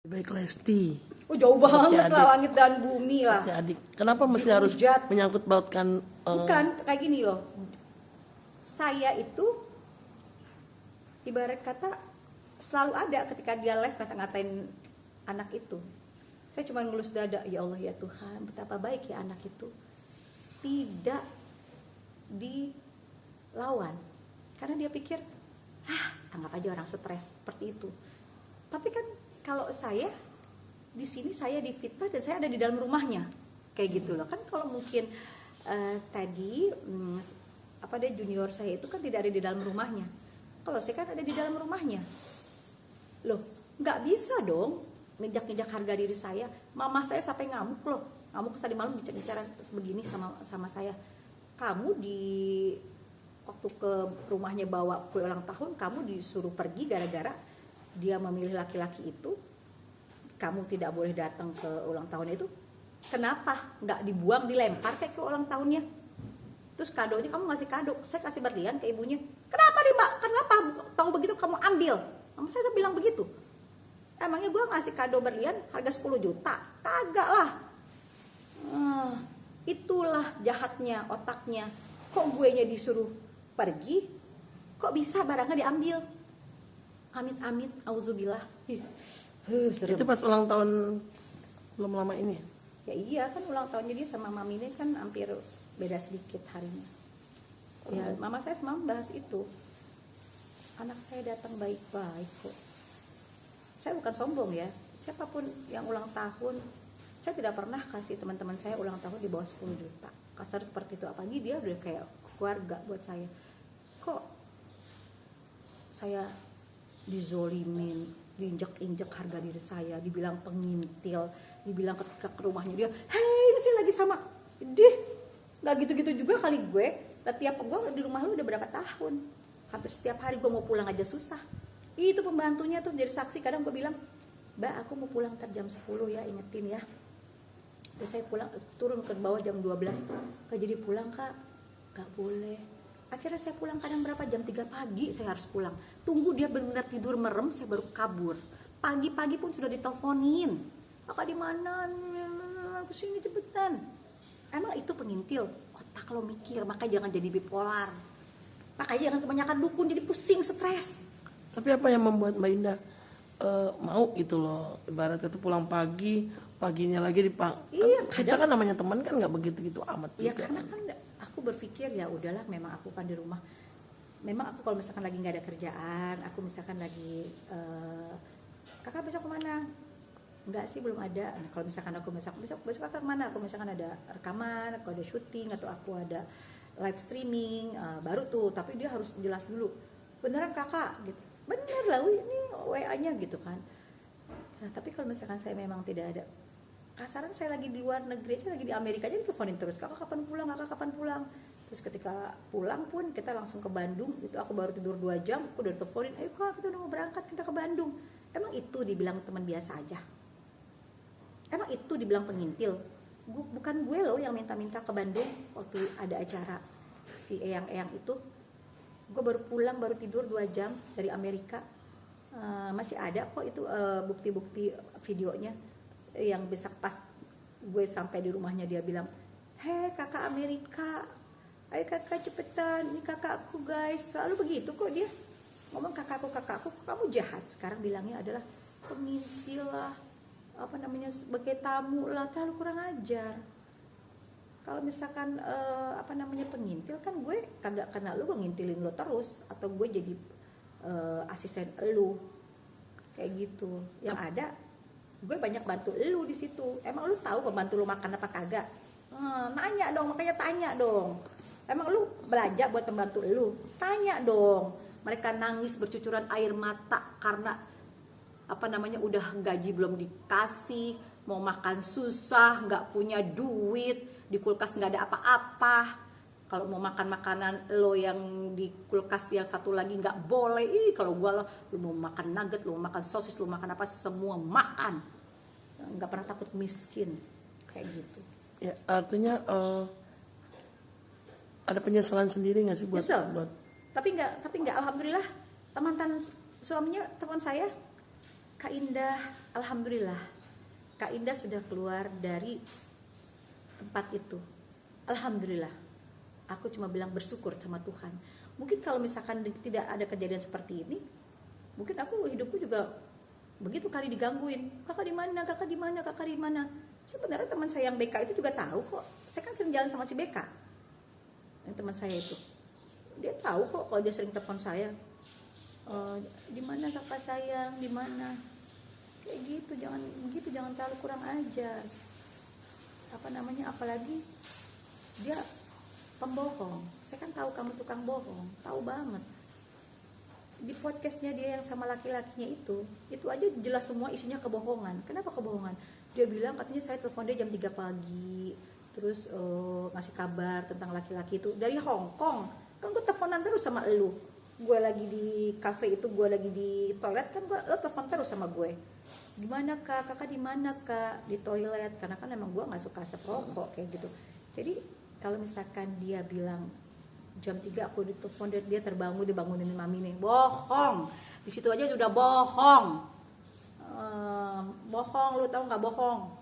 Baik Lesti. Oh jauh banget Oke, lah, adik. langit dan bumi lah. Oke, adik. Kenapa mesti harus Dihujat. menyangkut pautkan Bukan, kayak gini loh. Saya itu ibarat kata selalu ada ketika dia live ngata-ngatain anak itu. Saya cuma ngelus dada, ya Allah ya Tuhan, betapa baik ya anak itu. Tidak dilawan. Karena dia pikir, anggap aja orang stres seperti itu. Tapi kan kalau saya di sini saya difitnah dan saya ada di dalam rumahnya. Kayak gitu loh. Kan kalau mungkin tadi dia junior saya itu kan tidak ada di dalam rumahnya. Kalau saya kan ada di dalam rumahnya. Loh, nggak bisa dong ngejak-ngejak harga diri saya. Mama saya sampai ngamuk loh. Ngamuk tadi malam bicara sebegini sama saya. Kamu waktu ke rumahnya bawa kue ulang tahun, kamu disuruh pergi gara-gara dia memilih laki-laki itu. Kamu tidak boleh datang ke ulang tahun itu. Kenapa? Nggak dibuang, dilempar kayak ke ulang tahunnya. Terus kadonya kamu ngasih kado, saya kasih berlian ke ibunya. Kenapa nih mbak? Kenapa? Tahu begitu kamu ambil. Mama saya bilang begitu. Emangnya gue ngasih kado berlian harga 10 juta? Kagak lah. Itulah jahatnya otaknya. Kok gue nya disuruh pergi? Kok bisa barangnya diambil? Amit-amit, auzubillah. itu pas ulang tahun belum lama ini? Ya iya kan ulang tahunnya dia sama mami ini kan hampir beda sedikit harinya. Ya mama saya semalam bahas itu. Anak saya datang baik-baik kok. Saya bukan sombong ya. Siapapun yang ulang tahun, saya tidak pernah kasih teman-teman saya ulang tahun di bawah 10 juta. Kasar seperti itu. Apalagi dia udah kayak keluarga buat saya. Kok saya dizolimin, diinjak-injak harga diri saya, dibilang pengintil, dibilang ketika ke rumahnya dia, hei ini sih lagi sama, nggak gitu-gitu juga kali gue. Tiap gue di rumah lu udah berapa tahun, hampir setiap hari gue mau pulang aja susah. Itu pembantunya tuh jadi saksi. Kadang gue bilang, mbak aku mau pulang ntar jam 10 ya, ingetin ya. Terus saya pulang, turun ke bawah jam 12, gak jadi pulang kak, gak boleh. Akhirnya saya pulang kadang berapa, jam 3 pagi saya harus pulang. Tunggu dia benar-benar tidur merem, saya baru kabur. Pagi-pagi pun sudah diteleponin. Kakak di mana? Kesini cepetan. Emang itu pengintil? Otak lo mikir, makanya jangan jadi bipolar. Makanya jangan kebanyakan dukun, jadi pusing, stres. Tapi apa yang membuat Mbak Indah mau gitu loh, ibarat itu pulang paginya lagi Iya, kita kan namanya teman kan nggak begitu-gitu amat. Iya karena kan aku berpikir ya udahlah, memang aku kan di rumah. Memang aku kalau misalkan lagi nggak ada kerjaan, aku misalkan lagi kakak besok kemana? Enggak sih, belum ada. Nah, kalau misalkan aku besok kakak kemana? Aku misalkan ada rekaman, aku ada syuting atau aku ada live streaming, baru tuh. Tapi dia harus jelas dulu. Beneran kakak? Gitu. Bener lah, ini WA-nya gitu kan. Nah tapi kalau misalkan saya memang tidak ada, kasaran saya lagi di luar negeri aja, lagi di Amerika aja diteleponin terus, kakak kapan pulang, kakak kapan pulang. Terus ketika pulang pun kita langsung ke Bandung, itu aku baru tidur 2 jam, aku udah teleponin, ayo kak kita udah mau berangkat, kita ke Bandung. Emang itu dibilang teman biasa aja? Emang itu dibilang pengintil? Bukan gue loh yang minta-minta ke Bandung waktu ada acara si Eyang-Eyang itu. Gue baru pulang, baru tidur 2 jam dari Amerika. Masih ada kok itu bukti-bukti videonya yang bisa pas gue sampai di rumahnya dia bilang, hei kakak Amerika, ayo kakak cepetan, ini kakakku guys. Selalu begitu kok dia ngomong, kakakku, kamu jahat. Sekarang bilangnya adalah pengintil lah, sebagai tamu lah, terlalu kurang ajar. Kalau misalkan pengintil kan gue kagak kenal lu, gue ngintilin lo terus, atau gue jadi asisten lu kayak gitu. Yang ada gue banyak bantu lu di situ. Emang lu tahu pembantu lu makan apa kagak? Nanya dong, makanya tanya dong. Emang lu belanja buat pembantu lu? Tanya dong. Mereka nangis bercucuran air mata karena udah gaji belum dikasih, mau makan susah, nggak punya duit, di kulkas nggak ada apa-apa. Kalau mau makan makanan lo yang di kulkas yang satu lagi nggak boleh. Kalau gua lo mau makan nugget, lo mau makan sosis, lo makan apa, semua makan. Nggak pernah takut miskin kayak gitu. Ya artinya ada penyesalan sendiri nggak sih buat? Tapi nggak alhamdulillah mantan suaminya teman saya Kak Indah, alhamdulillah, Kak Indah sudah keluar dari tempat itu. Alhamdulillah. Aku cuma bilang bersyukur sama Tuhan. Mungkin kalau misalkan tidak ada kejadian seperti ini, mungkin hidupku juga begitu kali digangguin. Kakak di mana? Kakak di mana? Kakak di mana? Sebenarnya teman saya yang BK itu juga tahu kok. Saya kan sering jalan sama si BK. Yang teman saya itu. Dia tahu kok kalau dia sering telepon saya. Di mana kakak sayang? Di mana? Kayak gitu, jangan terlalu kurang ajar. Apalagi dia pembohong. Saya kan tahu kamu tukang bohong, tahu banget. Di podcastnya dia yang sama laki-lakinya itu aja jelas semua isinya kebohongan. Kenapa kebohongan? Dia bilang katanya saya telepon dia jam 3 pagi, terus ngasih kabar tentang laki-laki itu dari Hong Kong. Kan gue teleponan terus sama elu. Gue lagi di cafe itu, gue lagi di toilet, kan lo telepon terus sama gue. Gimana kak? Kakak di mana kak? Di toilet. Karena kan emang gue nggak suka asap rokok kayak gitu. Jadi kalau misalkan dia bilang jam 3 aku ditelepon, dia terbangun, dibangunin mami nih, bohong. Di situ aja udah bohong. Bohong, lu tahu nggak bohong?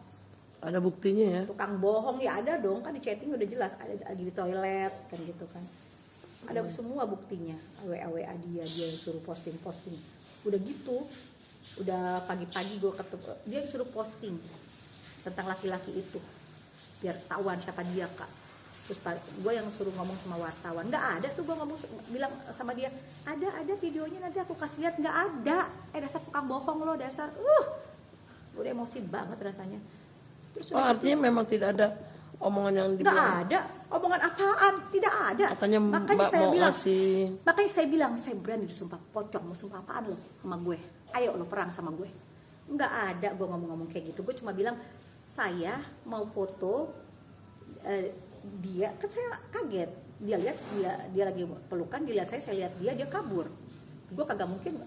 Ada buktinya ya? Tukang bohong ya ada dong, kan di chatting udah jelas ada lagi di toilet kan gitu kan. Ada semua buktinya. WA dia yang suruh posting. Udah gitu, udah pagi-pagi gue ketemu dia yang suruh posting tentang laki-laki itu biar tahuan siapa dia kak. Terus gue yang suruh ngomong sama wartawan, nggak ada tuh gue ngomong bilang sama dia ada videonya nanti aku kasih lihat, nggak ada. Dasar tukang bohong lo, dasar udah emosi banget rasanya. Terus artinya memang tidak ada omongan yang dibilang. Nggak ada omongan apaan, tidak ada. Katanya makanya saya bilang makanya saya bilang saya berani disumpah pocong, mau sumpah apaan lo sama gue, ayo lo perang sama gue. Nggak ada gue ngomong kayak gitu. Gue cuma bilang saya mau foto dia, kan saya kaget, dia lihat dia lagi pelukan, dia lihat saya lihat dia kabur. Gue kagak mungkin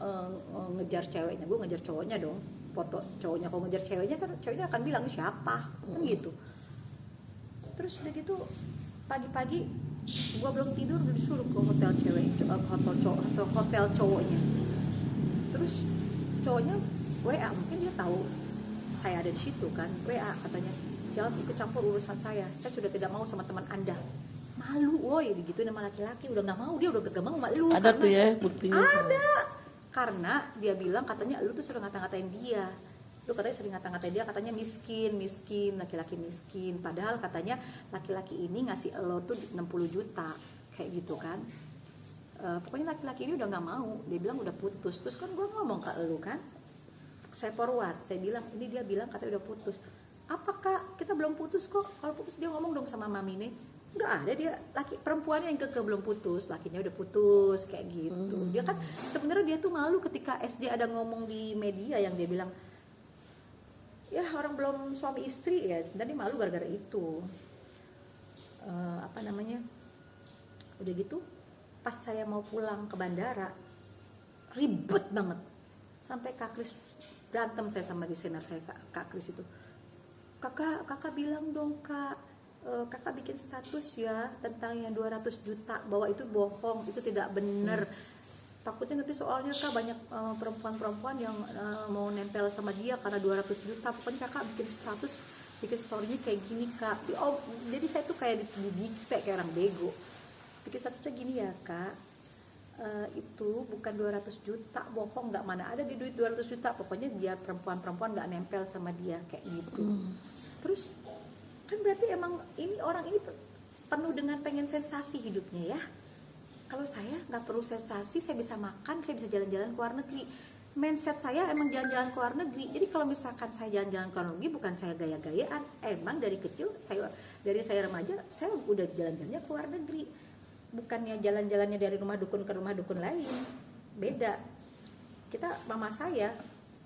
ngejar ceweknya, gue ngejar cowoknya dong. Foto cowoknya, kalau ngejar ceweknya kan ceweknya akan bilang siapa kan gitu. Terus udah gitu pagi-pagi gue belum tidur udah disuruh ke hotel cewek, hotel cowoknya. Terus cowoknya WA, mungkin dia tahu saya ada di situ kan, WA katanya jangan ikut campur urusan saya sudah tidak mau sama teman anda. Malu woi begitu nama laki-laki, udah nggak mau, dia udah gak mau malu. Ada tuh ya buktinya. Ada, karena dia bilang katanya lu tuh sering ngata-ngatain dia, lu katanya sering ngata-ngatain dia, katanya miskin, laki-laki miskin, padahal katanya laki-laki ini ngasih lo tuh 60 juta kayak gitu kan. Pokoknya laki-laki ini udah nggak mau, dia bilang udah putus. Terus kan gue ngomong ke lu kan, saya forward, saya bilang ini dia bilang katanya udah putus. Apakah kita belum putus kok? Kalau putus dia ngomong dong sama mami nih. Nggak ada, dia laki perempuannya yang keke belum putus, lakinya udah putus kayak gitu. Dia kan sebenarnya dia tuh malu ketika SD ada ngomong di media yang dia bilang ya orang belum suami istri ya, sebenarnya malu gara-gara itu. Udah gitu pas saya mau pulang ke bandara ribet banget sampai Kak Kris berantem saya sama desainer saya Kak Kris itu. Kakak bilang dong kak, kakak bikin status ya tentang yang 200 juta bahwa itu bohong, itu tidak benar. Takutnya nanti soalnya kak banyak perempuan-perempuan yang mau nempel sama dia karena 200 juta. Pokoknya kakak bikin status, bikin storynya kayak gini kak. Jadi saya tuh kayak didikte kayak orang bego. Bikin statusnya gini ya kak, itu bukan 200 juta, bohong, nggak, mana ada di duit 200 juta. Pokoknya biar perempuan-perempuan nggak nempel sama dia kayak gitu. Terus kan berarti emang ini orang ini penuh dengan pengen sensasi hidupnya ya. Kalau saya nggak perlu sensasi, saya bisa makan, saya bisa jalan-jalan ke luar negeri. Mindset saya emang jalan-jalan ke luar negeri. Jadi kalau misalkan saya jalan-jalan ke luar negeri, bukan saya gaya-gayaan. Emang dari kecil dari saya remaja saya udah jalan-jalannya ke luar negeri. Bukannya jalan-jalannya dari rumah dukun ke rumah dukun lain, beda. Kita mama saya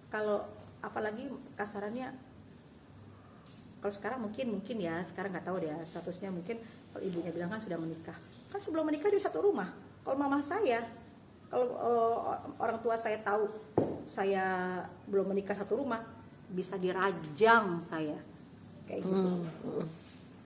kalau apalagi kasarannya, kalau sekarang mungkin ya, sekarang nggak tahu deh statusnya, mungkin kalau ibunya bilang kan sudah menikah, kan sebelum menikah dia satu rumah. Kalau mama saya, kalau orang tua saya tahu saya belum menikah satu rumah, bisa dirajang saya kayak gitu.